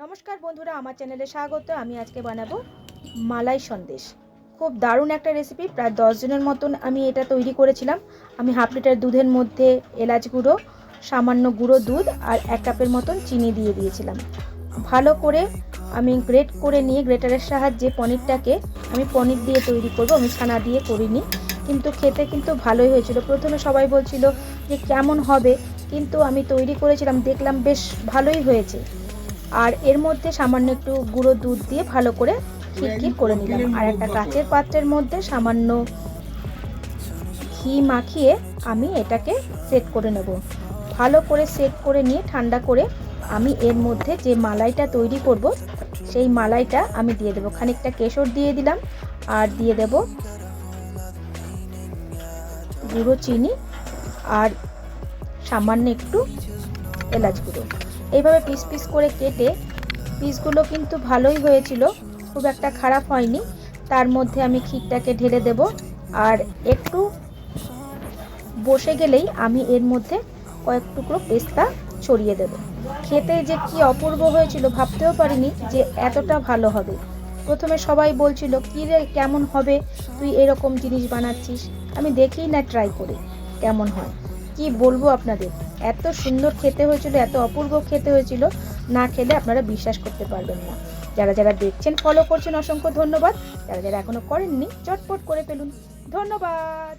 নমস্কার বন্ধুরা, আমার চ্যানেলে স্বাগত। আমি আজকে বানাবো মালাই সন্দেশ। খুব দারুণ একটা রেসিপি। প্রায় 10 জনের মতন আমি এটা তৈরি করেছিলাম। আমি হাফ লিটার দুধের মধ্যে এলাচ গুঁড়ো, সামান্য গুঁড়ো দুধ আর 1 কাপের মতন চিনি দিয়ে দিয়েছিলাম। ভালো করে আমি গ্রেট করে নিয়ে গ্রেটারের সাহায্যে পনিরটাকে আমি পনির দিয়ে তৈরি করব। আমি ছানা দিয়ে করিনি, কিন্তু খেতে কিন্তু ভালোই হয়েছিল। প্রথমে সবাই বলছিল যে কেমন হবে, কিন্তু আমি তৈরি করেছিলাম, দেখলাম বেশ ভালোই হয়েছে। আর এর মধ্যে সামান্য একটু গুঁড়ো দুধ দিয়ে ভালো করে খিরখির করে নিলাম। আর একটা কাচের পাত্রের মধ্যে সামান্য ঘি মাখিয়ে আমি এটাকে সেট করে নেব। ভালো করে সেট করে নিয়ে ঠান্ডা করে আমি এর মধ্যে যে মালাইটা তৈরি করব সেই মালাইটা আমি দিয়ে দেবো। খানিকটা কেশর দিয়ে দিলাম আর দিয়ে দেব গুঁড়ো চিনি আর সামান্য একটু এলাচ গুঁড়ো। এইভাবে পিস পিস করে কেটে, পিসগুলো কিন্তু ভালোই হয়েছিল, খুব একটা খারাপ হয়নি। তার মধ্যে আমি ক্ষীরটাকে ঢেলে দেব। আর একটু বসে গেলেই আমি এর মধ্যে কয়েক টুকরো পেস্তা ছড়িয়ে দেব। খেতে যে কি অপূর্ব হয়েছিল, ভাবতেও পারিনি যে এতটা ভালো হবে। প্রথমে সবাই বলছিল কী রে, কেমন হবে, তুই এরকম জিনিস বানাচ্ছিস। আমি দেখেই না ট্রাই করে কেমন হয়। কি বলবো আপনাদের, এত সুন্দর খেতে হয়েছিল, এত অপূর্ব খেতে হয়েছিল, না খেলে আপনারা বিশ্বাস করতে পারবেন না। যারা যারা দেখছেন, ফলো করছেন, অসংখ্য ধন্যবাদ। যারা যারা এখনো করেননি, চটপট করে ফেলুন। ধন্যবাদ।